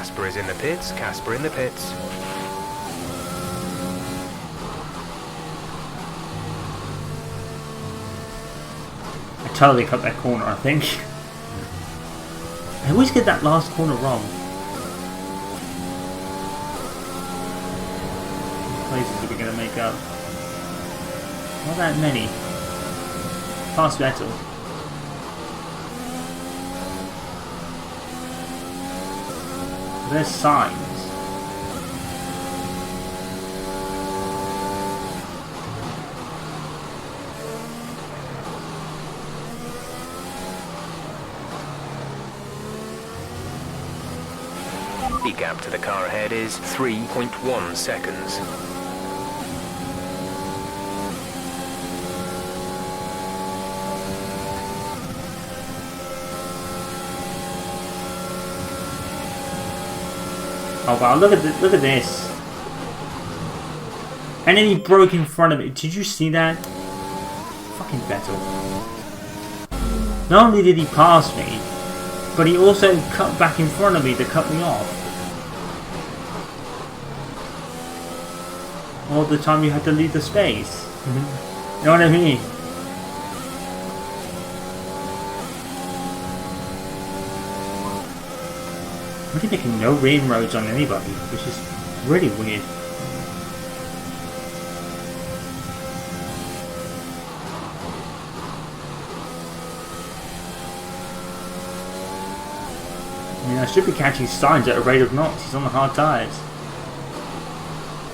Casper is in the pits. Casper in the pits. I totally cut that corner, I think. I always get that last corner wrong. What places are we going to make up? Not that many. Past Vettel. There's signs. The gap to the car ahead is 3.1 seconds. Oh wow, look at this. And then he broke in front of it. Did you see that? Fucking Vettel. Not only did he pass me, but he also cut back in front of me to cut me off. All the time you had to leave the space. You know what I mean? Really making no inroads on anybody, which is really weird. I mean, I should be catching signs at a rate of knots. He's on the hard tyres.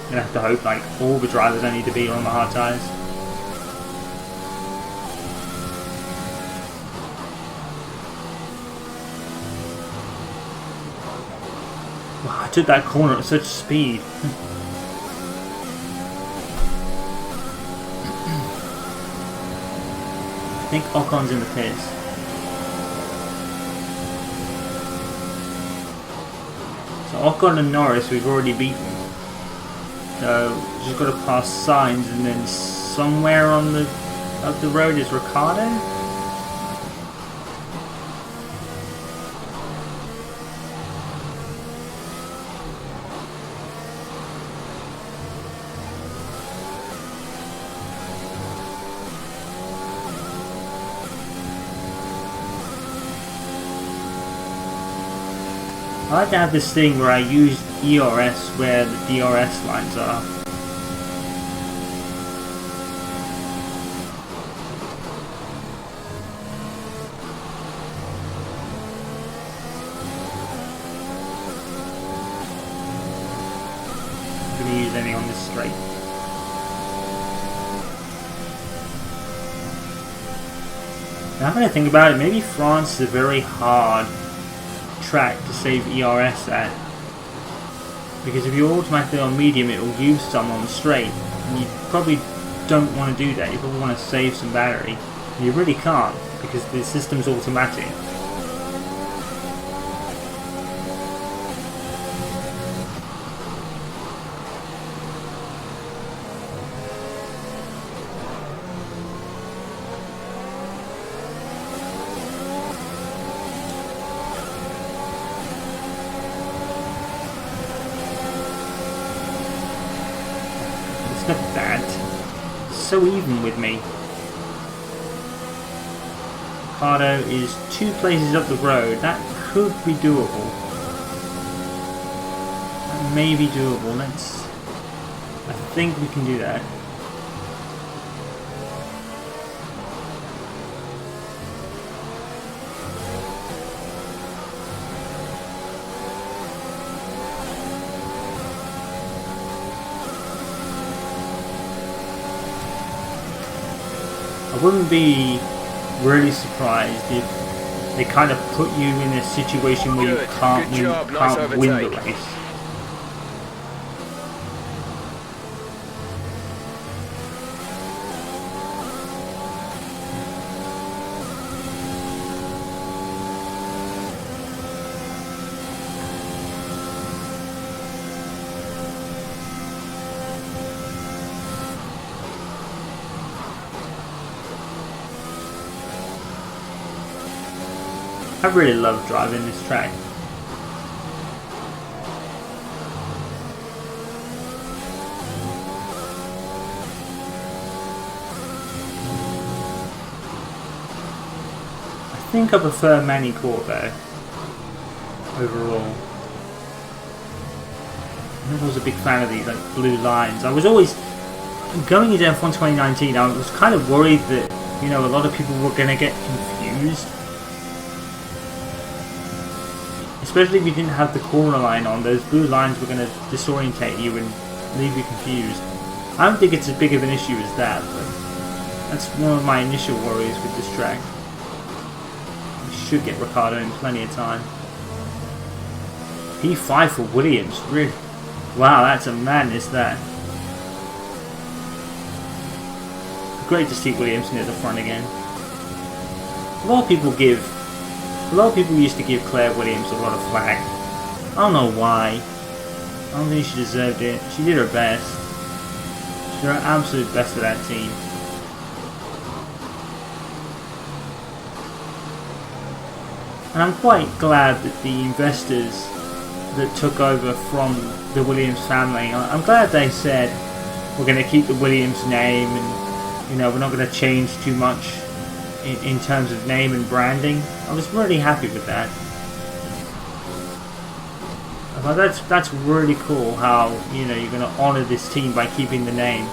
I'm gonna have to hope like all the drivers I need to be on the hard tyres. Wow, I took that corner at such speed. I think Ocon's in the pits. So Ocon and Norris we've already beaten. So just got to pass signs, and then somewhere on the up the road is Ricciardo. I like to have this thing where I use ERS where the DRS lines are. I'm going to use any on this straight. Now I'm going to think about it, maybe France is a very hard track to save ERS at, because if you're automatically on medium it will use some on the straight, and you probably don't want to do that. You probably want to save some battery, and you really can't because the system's automatic. Look at that. So even with me. Ricciardo is 2 places up the road. That could be doable. That may be doable. I think we can do that. I wouldn't be really surprised if they kind of put you in a situation where you can't win the race. I really love driving this track. think I prefer Manicourt though, overall. I was a big fan of these like blue lines. I was always, going into F1 2019, I was kind of worried that, you know, a lot of people were going to get confused. Especially if you didn't have the corner line on, those blue lines were going to disorientate you and leave you confused. I don't think it's as big of an issue as that, but that's one of my initial worries with this track. We should get Ricciardo in plenty of time. P5 for Williams, really? Wow, that's a madness, that. Great to see Williams near the front again. A lot of people used to give Claire Williams a lot of flack. I don't know why. I don't think she deserved it. She did her best. She did her absolute best for that team. And I'm quite glad that the investors that took over from the Williams family, I'm glad they said we're going to keep the Williams name and, you know, we're not going to change too much in terms of name and branding. I was really happy with that. But that's really cool how, you know, you're going to honour this team by keeping the name.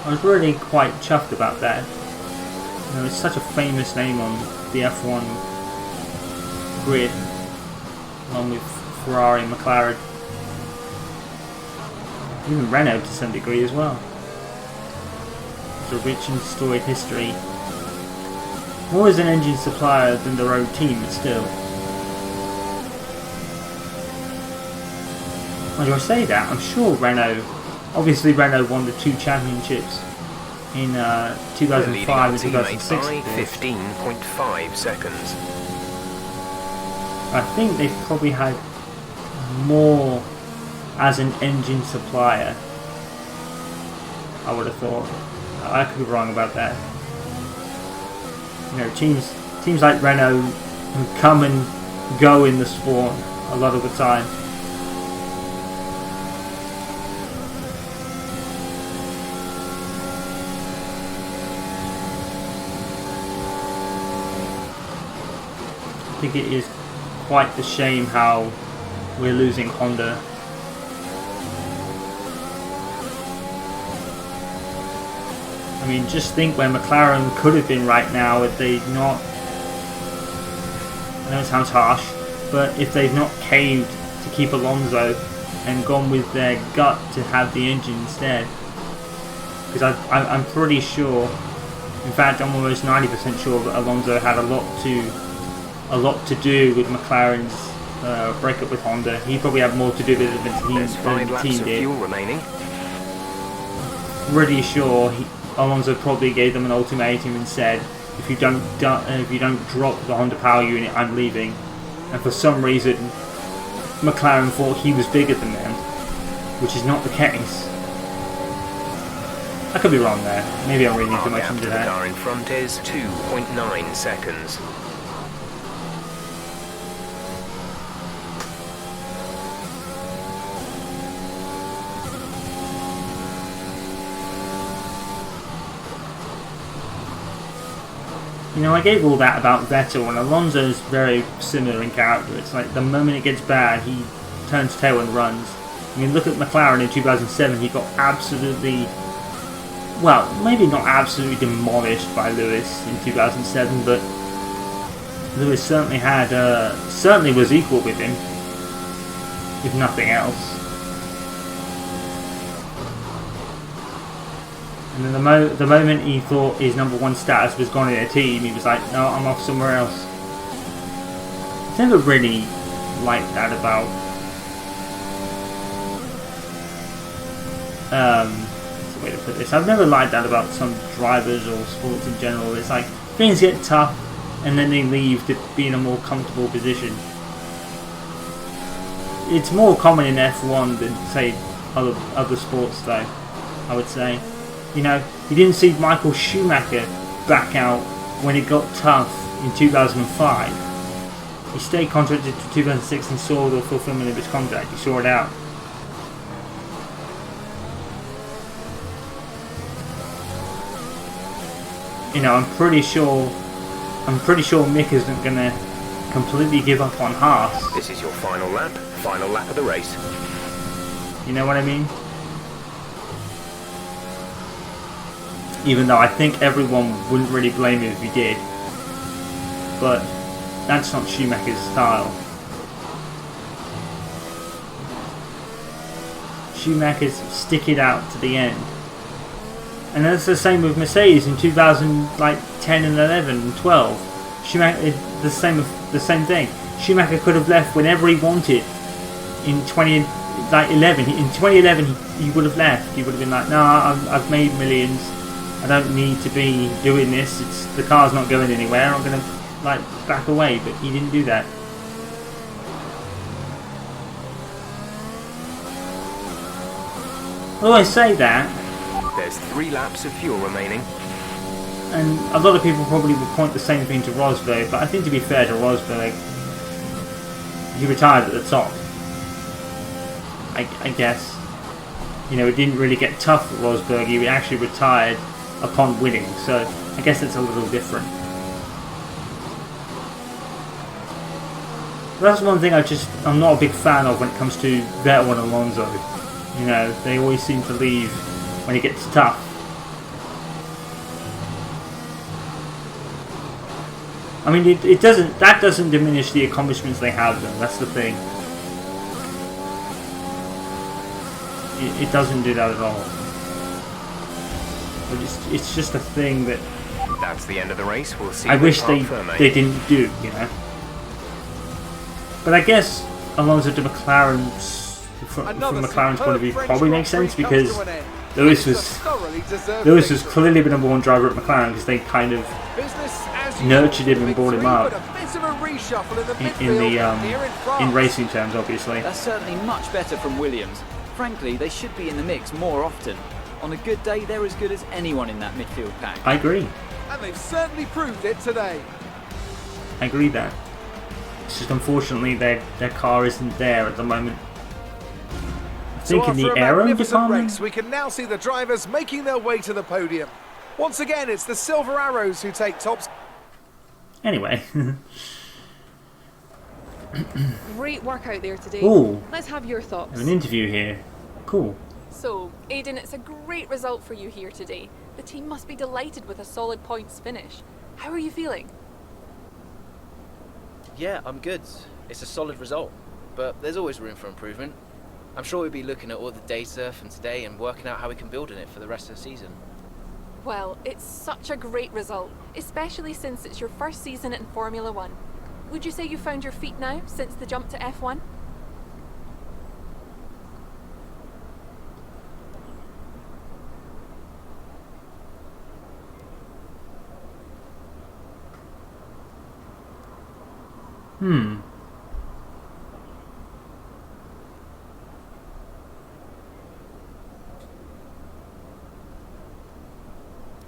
I was really quite chuffed about that. You know, it's such a famous name on the F1 grid, along with Ferrari and McLaren. Even Renault to some degree as well. It's a rich and storied history. More as an engine supplier than their own team, but still. Why do I say that? I'm sure Renault, obviously Renault won the 2 championships in 2005 and 2006. 15.5 seconds. I think they've probably had more as an engine supplier, I would have thought. I could be wrong about that. You know, teams like Renault who come and go in the sport a lot of the time. I think it is quite the shame how we're losing Honda. I mean, just think where McLaren could have been right now if they'd not... I know it sounds harsh, but if they've not caved to keep Alonso and gone with their gut to have the engine instead. Because I'm pretty sure, in fact I'm almost 90% sure that Alonso had a lot to do with McLaren's breakup with Honda. He probably had more to do with it than the team did. Fuel remaining. Pretty sure Alonso probably gave them an ultimatum and said, if you don't drop the Honda power unit, I'm leaving. And for some reason, McLaren thought he was bigger than them, which is not the case. I could be wrong there. Maybe I'm reading too much into that. The car in front is 2.9 seconds. You know, I gave all that about Vettel, and Alonso's very similar in character. It's like the moment it gets bad, he turns tail and runs. I mean, look at McLaren in 2007. He got absolutely, well, maybe not absolutely demolished by Lewis in 2007, but Lewis certainly had, certainly was equal with him, if nothing else. And then the moment he thought his number 1 status was gone in a team, he was like, no, I'm off somewhere else. I've never really liked that about what's the way to put this? I've never liked that about some drivers or sports in general. It's like things get tough and then they leave to be in a more comfortable position. It's more common in F1 than, say, other sports though, I would say. You know, you didn't see Michael Schumacher back out when it got tough in 2005. He stayed contracted to 2006 and saw the fulfillment of his contract. He saw it out. you know, I'm pretty sure Mick isn't gonna completely give up on Haas. This is your final lap of the race. You know what I mean? Even though I think everyone wouldn't really blame him if he did. But that's not Schumacher's style. Schumacher's stick it out to the end. And that's the same with Mercedes in 2010 and 11 and 12. Schumacher the same thing. Schumacher could have left whenever he wanted in 2011. In 2011 he would have left. He would have been like, no, I've made millions. I don't need to be doing this. The car's not going anywhere. I'm gonna like back away. But he didn't do that. Although I say that, there's 3 laps of fuel remaining. and a lot of people probably would point the same thing to Rosberg, but I think to be fair to Rosberg, he retired at the top. I guess. You know, it didn't really get tough for Rosberg. He actually retired upon winning, so I guess it's a little different. But that's one thing I'm not a big fan of when it comes to Vettel and Alonso. You know, they always seem to leave when it gets tough. I mean, that doesn't diminish the accomplishments they have though, that's the thing. It doesn't do that at all. But it's just a thing that That's the end of the race. We'll see. I wish they didn't do, you know. But I guess Alonso to McLaren's from McLaren's point of view probably makes sense, because Lewis was clearly the number 1 driver at McLaren, because they kind of nurtured him and brought him up in racing terms, obviously. That's certainly much better from Williams. Frankly, they should be in the mix more often. On a good day, they're as good as anyone in that midfield pack. I agree. And they've certainly proved it today. I agree that. It's just unfortunately their car isn't there at the moment. I think in the aero department. Race, we can now see the drivers making their way to the podium. Once again, it's the Silver Arrows who take tops. Anyway. Great work out there today. Ooh. Let's have your I thoughts. have an interview here. Cool. So, Aiden, it's a great result for you here today. The team must be delighted with a solid points finish. How are you feeling? Yeah, I'm good. It's a solid result, but there's always room for improvement. I'm sure we'll be looking at all the data from today and working out how we can build on it for the rest of the season. Well, it's such a great result, especially since it's your first season in Formula One. Would you say you found your feet now since the jump to F1?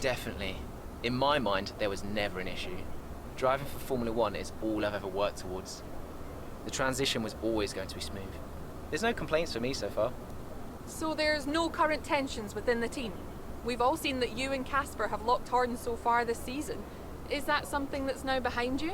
Definitely. In my mind, there was never an issue. Driving for Formula One is all I've ever worked towards. The transition was always going to be smooth. There's no complaints for me so far. So there's no current tensions within the team. We've all seen that you and Casper have locked horns so far this season. Is that something that's now behind you?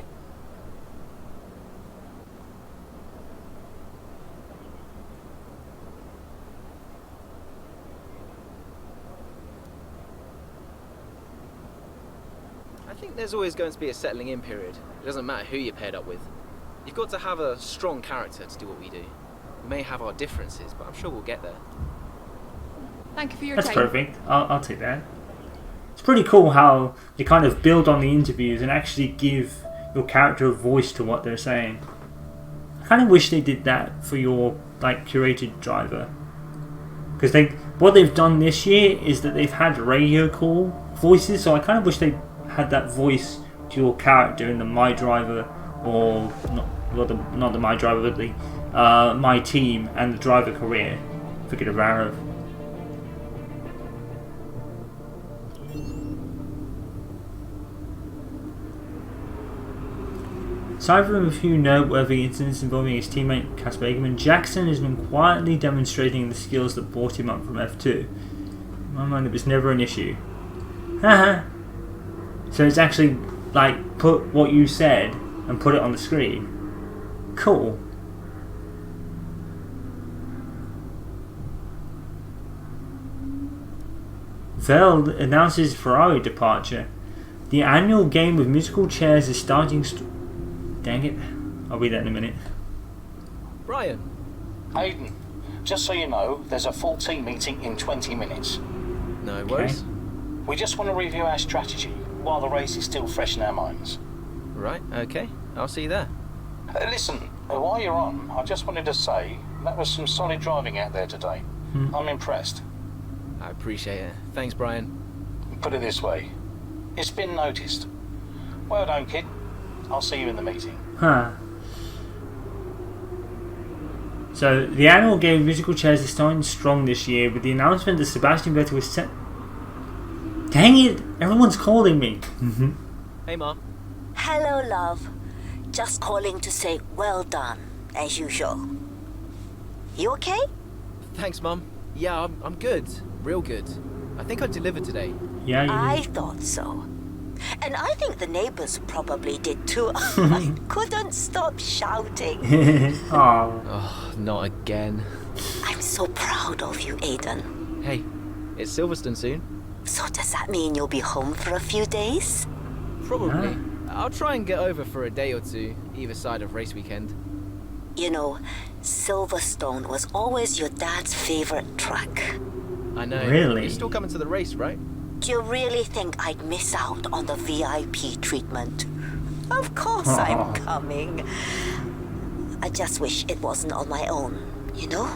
I think there's always going to be a settling in period. It doesn't matter who you're paired up with. You've got to have a strong character to do what we do. We may have our differences, but I'm sure we'll get there. Thank you for your That's time. perfect. I'll take that. It's pretty cool how you kind of build on the interviews and actually give your character a voice to what they're saying. I kind of wish they did that for your curated driver, because what they've done this year is that they've had radio call voices. So I kind of wish they had that voice to your character in the My Driver, or not the My Driver, but the My Team and the Driver Career. Forget of Arrow. Aside from a few noteworthy incidents involving his teammate Casper Egerman, Jackson has been quietly demonstrating the skills that brought him up from F2. In my mind, it was never an issue. Haha. So it's actually like put what you said and put it on the screen. Cool. Vettel announces Ferrari departure. The annual game with musical chairs is starting. Dang it! I'll read that in a minute. Brian. Hayden, just so you know, there's a full team meeting in 20 minutes. No worries. We just want to review our strategy while the race is still fresh in our minds. Right, okay. I'll see you there. Listen, while you're on, I just wanted to say that was some solid driving out there today. I'm impressed. I appreciate it. Thanks, Brian. Put it this way, it's been noticed. Well done, kid. I'll see you in the meeting. Huh. So, the annual game of musical chairs is starting strong this year with the announcement that Sebastian Vettel was set. Dang it! Everyone's calling me. Hey, Mom. Hello, love. Just calling to say well done, as usual. You okay? Thanks, Mum. Yeah, I'm good. Real good. I think I delivered today. Yeah, you I did. thought so. And I think the neighbors probably did too. I couldn't stop shouting. Oh. Oh, not again. I'm so proud of you, Aiden. Hey, it's Silverstone soon. So does that mean you'll be home for a few days? Probably. I'll try and get over for a day or two, either side of race weekend. You know, Silverstone was always your dad's favorite track. I know. Really? You're still coming to the race, right? Do you really think I'd miss out on the VIP treatment? Of course I'm coming. I just wish it wasn't on my own, you know?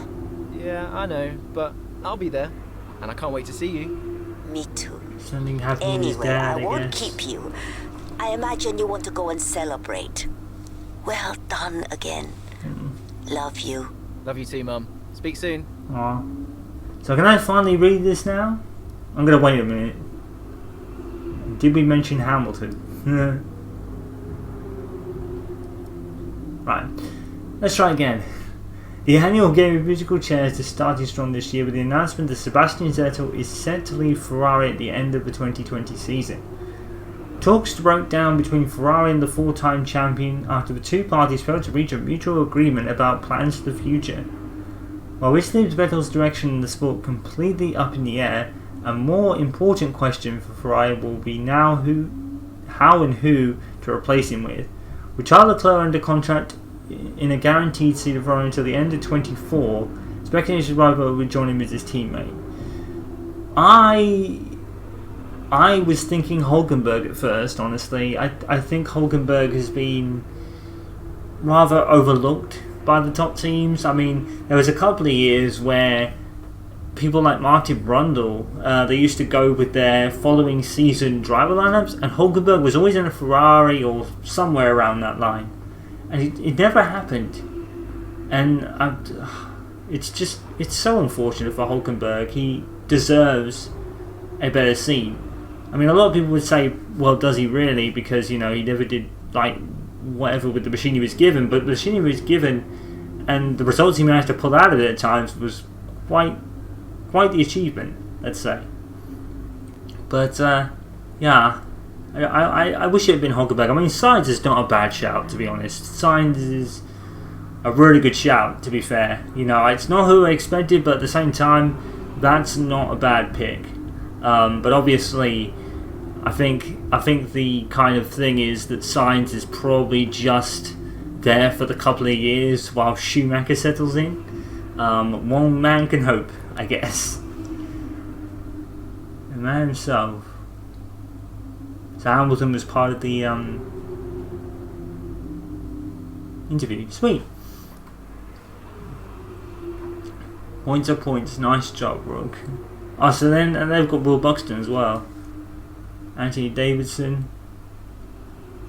Yeah, I know, but I'll be there. And I can't wait to see you. Me too. Something happened with his Anyway, dad, I I won't guess. keep you. I imagine you want to go and celebrate. Well done again. Love you. Love you too, Mum. Speak soon. Aw. So can I finally read this now? I'm gonna wait a minute. Did we mention Hamilton? Right. Let's try again. The annual game of musical chairs is starting strong this year with the announcement that Sebastian Vettel is set to leave Ferrari at the end of the 2020 season. Talks broke down between Ferrari and the four-time champion after the two parties failed to reach a mutual agreement about plans for the future. While this leaves Vettel's direction in the sport completely up in the air, a more important question for Ferrari will be now how and who to replace him with. With Charles Leclerc under contract in a guaranteed seat of Ferrari until the end of 24, speculation rival would join him as his teammate. I was thinking Hulkenberg at first, honestly. I think Hulkenberg has been rather overlooked by the top teams. I mean, there was a couple of years where people like Martin Brundle, they used to go with their following season driver lineups, and Hulkenberg was always in a Ferrari or somewhere around that line. And it never happened. And it's so unfortunate for Hulkenberg. He deserves a better seat. I mean, a lot of people would say, well, does he really? Because, you know, he never did, like, whatever with the machine he was given. But the machine he was given and the results he managed to pull out of it at times was quite the achievement, let's say. But, yeah, I wish it had been Hulkenberg. I mean, Sainz is not a bad shout, to be honest. Sainz is a really good shout, to be fair. You know, it's not who I expected, but at the same time, that's not a bad pick. But obviously, I think the kind of thing is that Sainz is probably just there for the couple of years while Schumacher settles in. One man can hope, I guess. The man himself. So Hamilton was part of the interview. Sweet. Points are points. Nice job, Rook. Oh, so then and they've got Will Buxton as well. Anthony Davidson.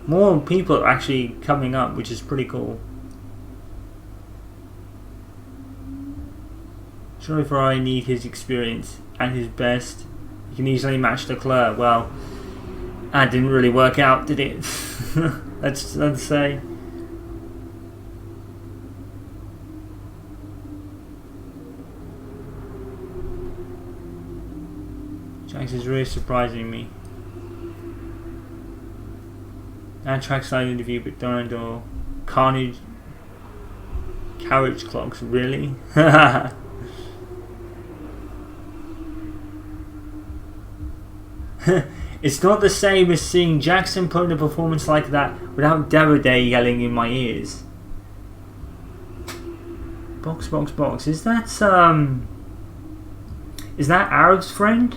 More people are actually coming up, which is pretty cool. Surely Ferrari need his experience and his best. He can easily match Leclerc. Well, that didn't really work out, did it? let's say. Jax is really surprising me. And trackside interview with Durandor. Carnage. Carriage clocks, really? It's not the same as seeing Jackson put in a performance like that without Davide yelling in my ears. Box, box, box. Is that Arab's friend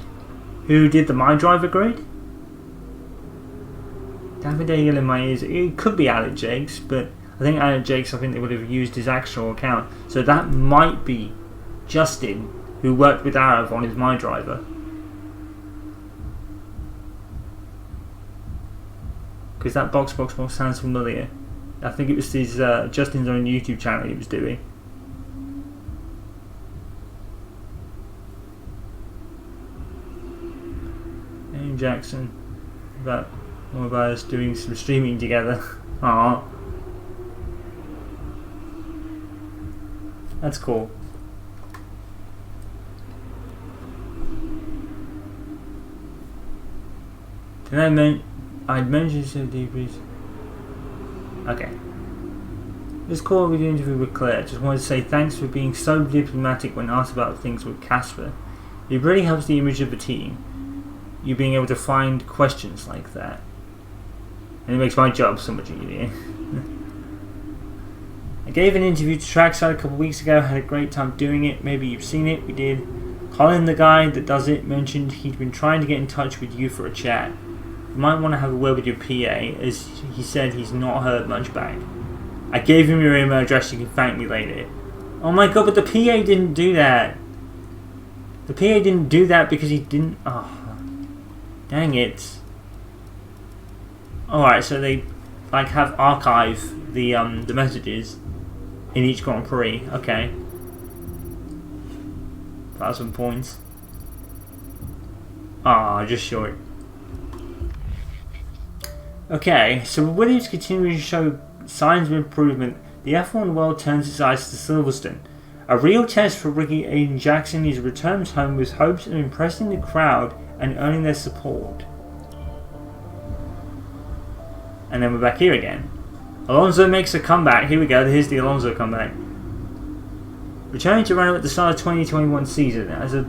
who did the My Driver grid? Davide yelling in my ears. It could be Alec Jakes, but I think Alec Jakes, I think they would have used his actual account. So that might be Justin, who worked with Arab on his My Driver. Because that box, box, box sounds familiar. I think it was his Justin's own YouTube channel he was doing. And Jackson, about one of us doing some streaming together. Aww. That's cool. I'd mentioned some debriefs. Okay. This call with the interview with Claire. Just wanted to say thanks for being so diplomatic when asked about things with Casper. It really helps the image of the team. You being able to find questions like that. And it makes my job so much easier. I gave an interview to Trackside a couple of weeks ago, had a great time doing it. Maybe you've seen it, we did. Colin, the guy that does it, mentioned he'd been trying to get in touch with you for a chat. You might want to have a word with your PA, as he said he's not heard much back. I gave him your email address, you can thank me later. Oh my god, but the PA didn't do that. The PA didn't do that because he didn't... Oh, dang it. Alright, so they like have archive the messages in each Grand Prix. Okay. 1,000 points. Ah, just short. Okay, so with Williams continuing to show signs of improvement, the F1 world turns its eyes to Silverstone. A real test for rookie Aiden Jackson. He returns home with hopes of impressing the crowd and earning their support. And then we're back here again. Alonso makes a comeback. Here we go. Here's the Alonso comeback. Returning to Renault at the start of 2021 season as a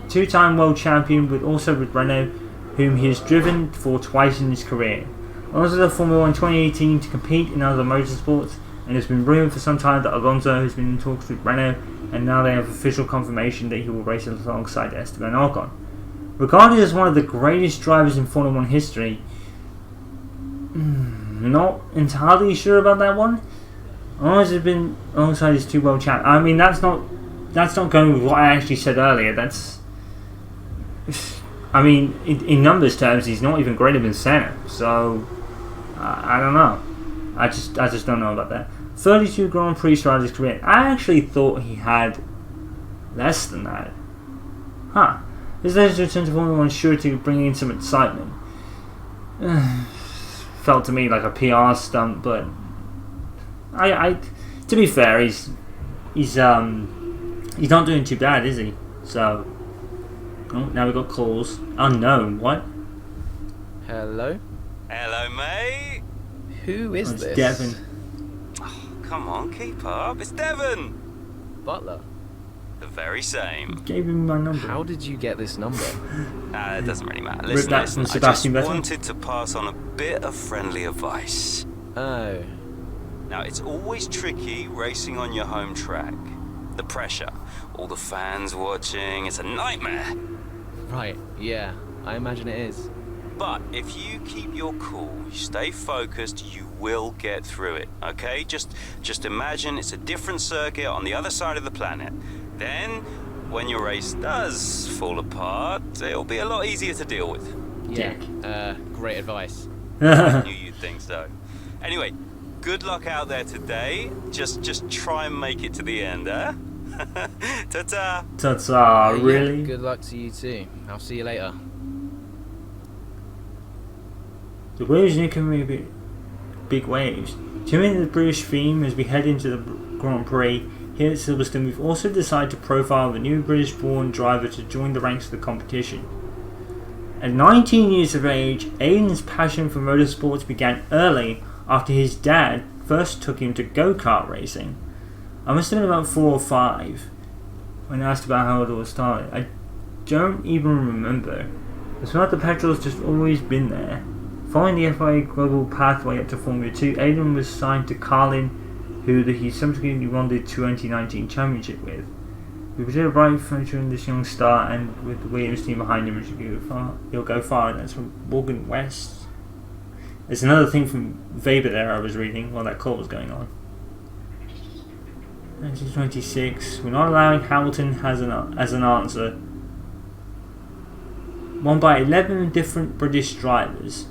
two-time world champion, but also with Renault, whom he has driven for twice in his career. Alonso left Formula 1 in 2018 to compete in other motorsports, and it's been rumored for some time that Alonso has been in talks with Renault, and now they have official confirmation that he will race alongside Esteban Ocon. Regarded as one of the greatest drivers in Formula 1 history, not entirely sure about that one. Alonso has been alongside his two world champions. I mean, that's not going with what I actually said earlier. That's, I mean, in numbers terms, he's not even greater than Senna. So I don't know. I just don't know about that. 32 Grand Prix throughout his career. I actually thought he had less than that. Huh. His latest return to Formula 1 is sure to bring in some excitement. Felt to me like a PR stunt, but I to be fair, he's not doing too bad, is he? So, oh, now we've got calls. Unknown. What? Hello? Hello, mate. Who is this? Devon. Oh, come on, keep up. It's Devon. Butler. The very same. Gave him my number. How did you get this number? It doesn't really matter. Rip Listen, that from I Sebastian just Vettel. wanted to pass on a bit of friendly advice. Oh. Now, it's always tricky racing on your home track. The pressure, all the fans watching, it's a nightmare. Right, yeah. I imagine it is. But if you keep your cool, you stay focused, you will get through it, okay? Just imagine it's a different circuit on the other side of the planet. Then, when your race does fall apart, it'll be a lot easier to deal with. Yeah. Great advice. I knew you'd think so. Anyway, good luck out there today. Just try and make it to the end, huh? Ta-ta! Ta-ta, really? Yeah, good luck to you too. I'll see you later. The waves are coming a bit big waves. Tuning the British theme as we head into the Grand Prix here at Silverstone, we've also decided to profile the new British-born driver to join the ranks of the competition. At 19 years of age, Aiden's passion for motorsports began early after his dad first took him to go-kart racing. I must have been about 4 or 5 when asked about how it all started. I don't even remember. It's like the petrol's just always been there. Following the FIA global pathway up to Formula 2, Aiden was signed to Carlin, who he subsequently won the 2019 championship with. We did a bright future in this young star, and with the Williams team behind him, he'll go far. And that's from Morgan West. There's another thing from Weber there I was reading while that call was going on. 1926. We're not allowing Hamilton as an answer. Won by 11 different British drivers.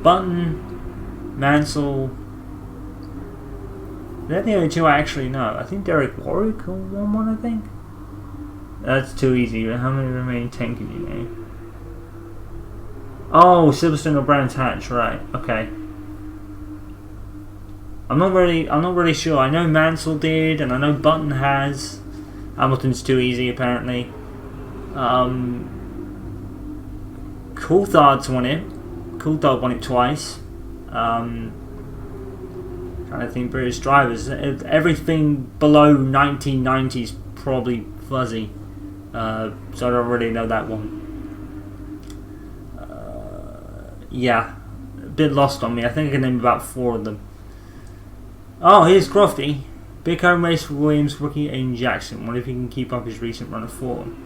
Button, Mansell. They're the only two I actually know. I think Derek Warwick won one, I think. That's too easy. How many remaining 10 can you name? Oh, Silverstone or Brands Hatch, right? Okay. I'm not really sure. I know Mansell did, and I know Button has. Hamilton's too easy, apparently. Coulthard's won it. Coulthard won it twice. Trying to think British drivers. Everything below 1990 is probably fuzzy. So I don't really know that one. Yeah, a bit lost on me. I think I can name about 4 of them. Oh, here's Crofty. Big home race for Williams rookie Aiden Jackson. Wonder if he can keep up his recent run of form.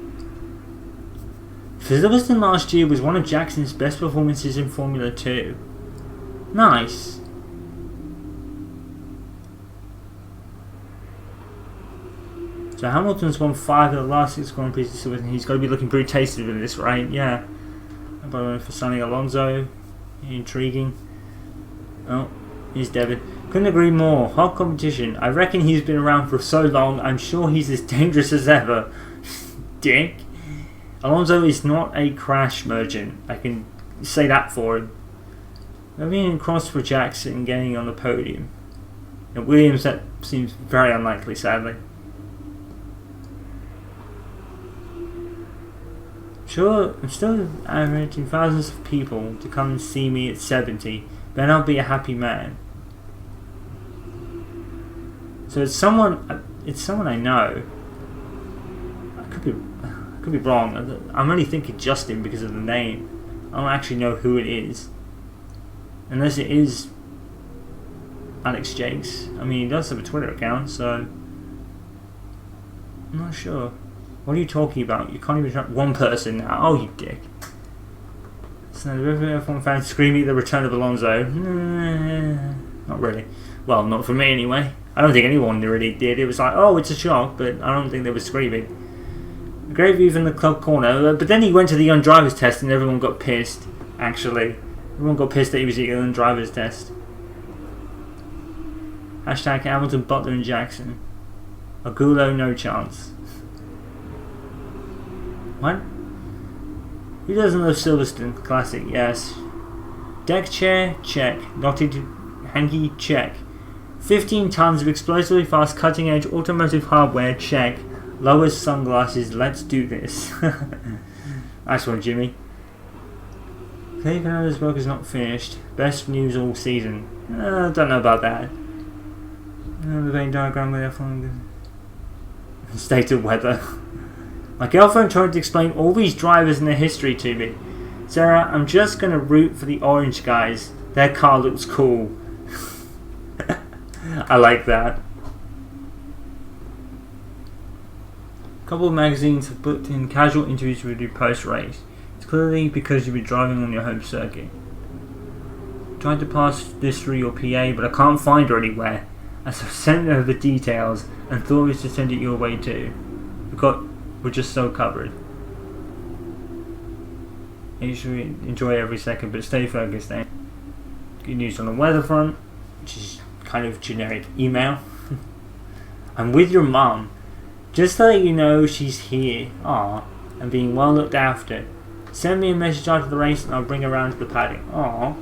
Silverstone last year was one of Jackson's best performances in Formula 2. Nice. So Hamilton's won 5 of the last 6 Grand Prix of Silverstone. He's got to be looking pretty tasty with this, right? Yeah. By the way, for Sonny Alonso. Intriguing. Oh, here's Devin. Couldn't agree more. Hot competition. I reckon he's been around for so long, I'm sure he's as dangerous as ever. Dick. Alonso is not a crash merchant. I can say that for him. Moving across for Jackson getting on the podium. And Williams, that seems very unlikely, sadly. Sure, I'm still averaging thousands of people to come and see me at 70. Then I'll be a happy man. So it's someone I know. I could be wrong. I'm only thinking Justin because of the name. I don't actually know who it is. Unless it is Alex Jakes. I mean, he does have a Twitter account, so I'm not sure. What are you talking about? You can't even track one person now. Oh, you dick. So the F1 fans screaming at the return of Alonso. Not really. Well, not for me anyway. I don't think anyone really did. It was like, oh, it's a shock, but I don't think they were screaming. A great view from the club corner, but then he went to the young drivers test and everyone got pissed, actually. Everyone got pissed that he was at the young drivers test. Hashtag Hamilton, Butler and Jackson. Agulo, no chance. What? Who doesn't love Silverstone? Classic, yes. Deck chair? Check. Knotted hanky? Check. 15 tons of explosively fast cutting edge automotive hardware? Check. Lowest sunglasses? Let's do this. Nice one, Jimmy. Clay Canada's work is not finished. Best news all season. Don't know about that. The Venn diagram with F1. State of weather. My girlfriend tried to explain all these drivers and their history to me. Sarah, I'm just going to root for the orange guys. Their car looks cool. I like that. A couple of magazines have booked in casual interviews with you post-race. It's clearly because you've been driving on your home circuit. Tried to pass this through your PA, but I can't find her anywhere. As I've sent her the details and thought we should send it your way too. We're just so covered. You should enjoy every second, but stay focused then. Good news on the weather front, which is kind of generic email. I'm with your mum. Just to let you know she's here. Aw, and being well looked after. Send me a message after the race and I'll bring her around to the paddock. Aw.